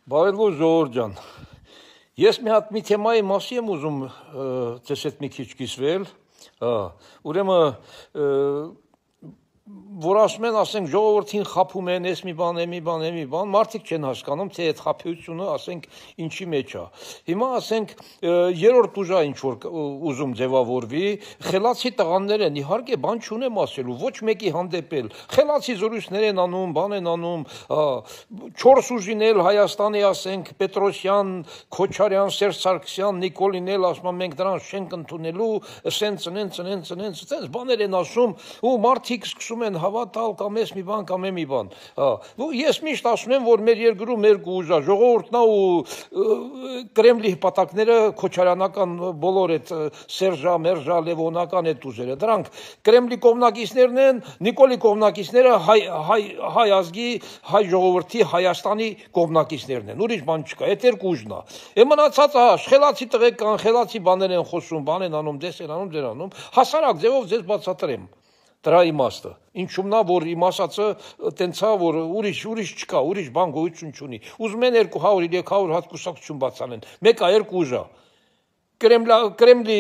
Բարելո ժողովուրդ ջան, ես մի հատ մի թեմայի մասի եմ ուզում ձեզ հետ մի քիչ կիսվել, ուրեմն որ ասում են, ասենք ժողովրդին խափում են, էս մի բան, մարդիկ չեն հասկանում, թե այդ խափեությունը, ասենք, ինչի մեջ է։ Հիմա ասենք երրորդ ուժա ինչ որ ուզում ձևավորվի, խելացի տղաներ են, իհարկե բան չունեմ ասելու, ոչ մեկի հանդեպել, խելացի զրույցներ են անում, բան են անում, 4 ուժին էլ Հայաստանի, ասենք, Պետրոսյան, Քոչարյան, Սերժ Սարգսյան, Նիկոլին էլ ասում են, մենք դրանց չենք ընդունելու, սենց բաներ են ասում, ու մարդիկ սկսում են հավատալ կամ էս մի բան, ես միշտ ասում եմ, որ մեր երկրում երկու ուժ է, ժողովուրդն ու Կրեմլի հպատակները քոչարյանական բոլոր այդ Սերժա, Մերժա, Լևոնական այդ ուժերը, դրանք Կրեմլի կողմնակիցներն են, Նիկոլի կողմնակիցները հայ ազգի, հայ ժողովրդի, Հայաստանի կողմնակիցներն են, ուրիշ բան չկա, այդ երկու ուժն է։ Է մնացածը խելացի տղեկ կան, խելացի բաներ են խոսում, բան են անում, դես են անում, դեր անում, հասարակ ձևով ձեզ բացատրեմ դրա իմաստը, ինչումն է, որ իմ ասածը տենցա, որ ուրիշ չկա, ուրիշ բան գոյություն չունի, ուզում են 200-300 հատ կուսակցություն բացանեն, մեկը երկու ուժ է, Կրեմլի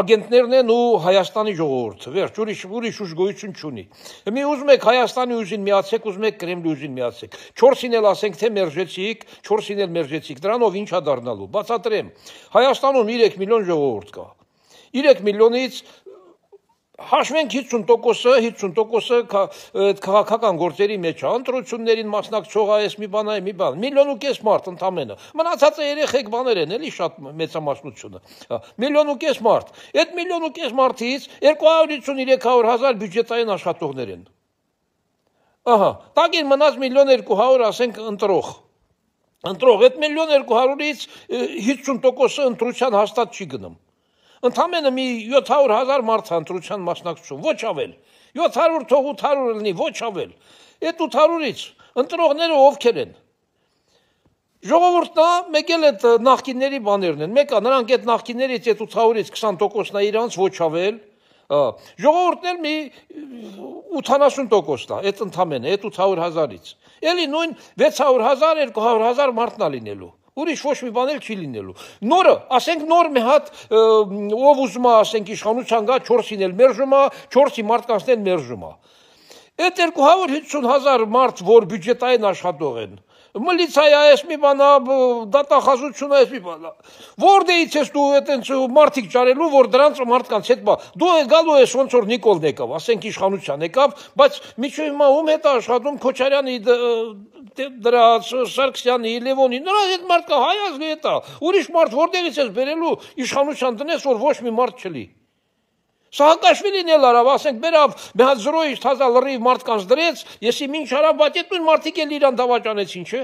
ագենտներն են ու Հայաստանի ժողովուրդը, վերջ, ուրիշ ուժ գոյություն չունի, մի ուզում եք Հայաստանի ուժին միացեք, ուզում եք Կրեմլի ուժին միացեք, 4-ին էլ ասենք, թե մերժեցիք, 4-ին էլ մերժեցիք, դրանով ինչ է դառնալու, բացատրեմ, Հայաստանում 3 միլիոն ժողովուրդ կա, 3 միլիոնից հաշվենք 50%-ը քաղաքական գործերի մեջ է, ընտրություններին մասնակցող այս մի բան, 1,5 միլիոն մարդ ընդամենը, մնացածը երեխեք բաներ են, էլի շատ մեծամասնությունը, 1,5 միլիոն մարդ, այդ 1,5 միլիոն մարդից 250-300 հազար բյուջետային աշխատողներ են, տակին մնաց 1,200,000 ասենք ընտրող, այդ 1,200,000-ից 50%-ը ընտրության հաստատ չի գնում, ընդամենը մի 700,000 մարդ ընտրության մասնակցություն, ոչ ավել, 700 թող 800 լինի, ոչ ավել, այդ 800-ից ընտրողները ովքեր են, ժողովուրդն է, մեկ էլ այդ նախկինների բաներն են, մեկը նրանք այդ նախկիններից այդ 800-ից 20%-ն է իրանց, ոչ ավել, ժողովուրդն էլ մի 80%-ն է, այդ ընդամենը, այդ 800,000-ից, էլի նույն 600,000, 200,000 մարդն է լինելու, ուրիշ ոչ մի բան էլ չի լինելու, նորը, ասենք նոր մի հատ, ով ուզում է, ասենք իշխանության գա, 4-ին էլ մերժում է, 4-ի մարդկանցն էլ մերժում է, այդ 250,000 մարդ, որ բյուջետային աշխատող են, միլիցիա այս մի բանա, դատախազությունը այս մի բանա, որտեղից ես դու այտենց մարդիկ ճարելու, որ դրանց մարդկանց հետ բա, դու գալու ես ոնց որ Նիկոլն եկավ, ասենք իշխանության եկավ, բայց միջև հիմա ում հետ է աշխատում Քոչարյանի դրա Սարգսյանի, Լևոնի, նրա հետ մարդկա հայ ազգի հետ է, ուրիշ մարդ որտեղից ես բերելու իշխանության տնես, որ ոչ մի մարդ չլի։ Սահակաշվիլին էլ արավ, ասենք բերավ, մի հատ զրոյից թազա լրիվ մարդկանց դրեց, եսի մինչ արավ, բայց այդ նույն մարդիկ էլ իրան դավաճանեցին, չէ։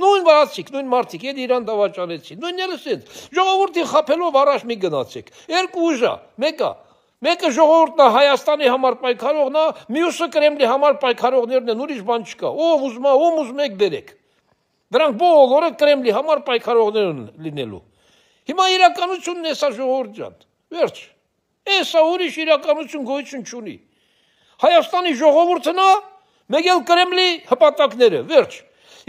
Նույն վարացիք, նույն մարդիկ էլ իրան դավաճանեցին, նույն ելս էդ, ժողովրդին խափելով առաջ մի գնացեք, երկու ուժա, մեկը ժողովուրդն է Հայաստանի համար պայքարողն է, մյուսը Կրեմլի համար պայքարողներն են, ուրիշ բան չկա, ով ուզում եք բերեք, դրանք բոլորը Կրեմլի համար պայքարողներ են լինելու, հիմա իրականությունն է սա ժողովուրդ ջան, վերջ, Էսա ուրիշ իրականություն գոյություն չունի, Հայաստանի ժողովուրդն է, մեկ էլ Կրեմլի հպատակները, վերջ,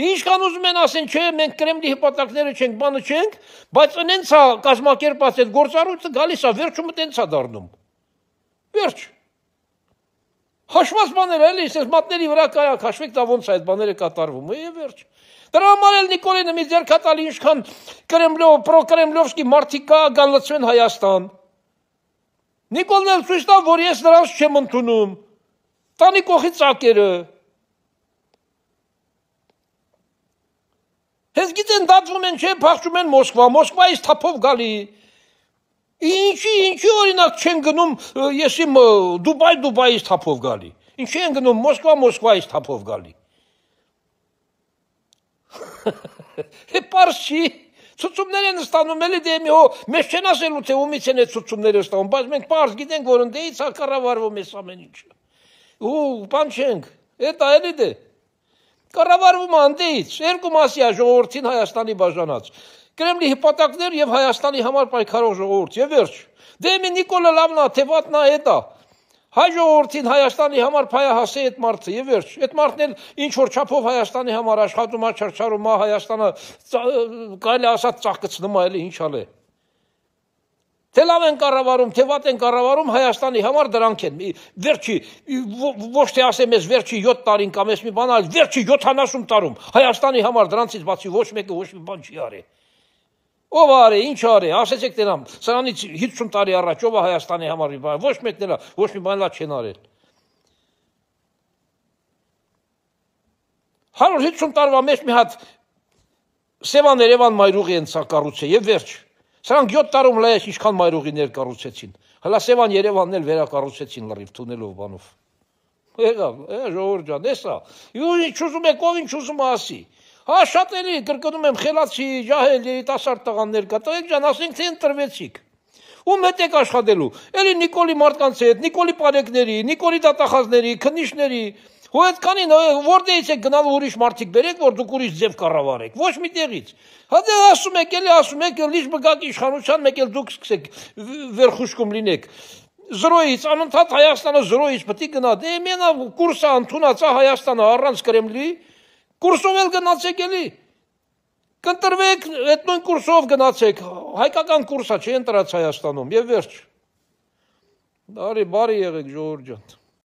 ինչքան ուզում են ասեն, չէ, մենք Կրեմլի հպատակները չենք, բանը չենք, բայց ընենց է կազմակերպած այդ գործառույթը գալիս է, վերջումը տենց է դառնում, վերջ, հաշված բաները էլի, ես մատների վրա կարակ հաշվեք, դա ոնց է այդ բաները կատարվում, վերջ, դրա համար էլ Նիկոլինը մի ձեռքատալի ինչքան պրոկրեմլովսկի մարդիկ կա, գան լցվեն Հայաստան, Նիկոլն էլ ցույց տա, որ ես նրանց չեմ ընդունում, տանի կողի ծակերը, հենց գիտեն դատվում են, չէ, փախչում են Մոսկվայից թափով գալի, ինչի օրինակ չեն գնում, ես իմ Դուբայից թափով գալի, ինչի են գնում Մոսկվայից թափով գալի, պարզ չի, Ցուցումներ են ստանում, էլի դե մեզ չեն ասելու, թե ումից են այդ ցուցումները ստանում, բայց մենք պարզ գիտենք, որ ընդեից է կառավարվում այս ամեն ինչը, ու բան չենք, էդ է էլի դե, կառավարվում է ընդեից, երկու մասի է ժողովրդին Հայաստանի բաժանած, Կրեմլի հպատակներ և Հայաստանի համար պայքարող ժողովուրդ, և վերջ, դե մի Նիկոլը լավն է, թե վատնա էդ է, Հայ ժողովրդին Հայաստանի համար փայահաս է այդ մարդը եւ վերջ։ Այդ մարդն էլ ինչ որ չափով Հայաստանի համար աշխատում է, չարչարում է, Հայաստանը կարելի ասած ծաղկացնում է, էլի ինչ ալե։ Թե լավ են կառավարում, թե վատ են կառավարում, Հայաստանի համար դրանք են։ Վերջի ոչ թե ասեմ ես վերջի 7 տարին կամ ես մի բան, այլ վերջի 70 տարում Հայաստանի համար դրանցից բացի ոչ մեկը ոչ մի բան չի արել։ Ով արի, ինչ արի, ասեցեք դրամ, սրանից 50 տարի առաջ ով է Հայաստանի համար մի բան, ոչ մեկն էլ ոչ մի բան լավ չեն արել։ 150 տարվա մեջ մի հատ Սևան Երևան մայրուղի են սա կառուցել եւ վերջ։ Սրանք 7 տարում լայես ինչքան մայրուղիներ կառուցեցին։ Հələ Սևան Երևանն էլ վերակառուցեցին լրիվ թունելով բանով։ Եղավ, ժողովուրդ ջան, էսա։ Ինչ ուզում եք, ով ինչ ուզում է ասի։ Հա շատ էլի կրկնում եմ խելացի, ջահել երիտասարդ տղաներ կա, տղեկ ջան, ասենք թե ընտրվեցիք։ Ում հետ եք աշխատելու։ Էլի Նիկոլի մարդկանց հետ, Նիկոլի պարեկների, Նիկոլի դատախազների, քննիչների, հո այդքանին որտեղից եք գնալու ուրիշ մարդիկ բերեք, որ դուք ուրիշ ձև կառավարեք։ Ոչ մի տեղից։ Հա դե ասում եք, էլի ասում եք, լիճ բգակ իշխանության, մեկ էլ դուք սկսեք վերխուշկում լինեք։ Զրոյից, անընդհատ Հայաստանը զրոյից պետք է գնա։ Դե մենա կուրսը ընդունած է Հայաստանը առանց Կրեմլի, կուրսով էլ գնացեք էլի։ Կընտրվեք, այդ նույն կուրսով գնացեք, հայկական կուրսա չի ընտրած Հայաստանում, եւ վերջ։ Բարի եղեք ժողովուրդ ջան։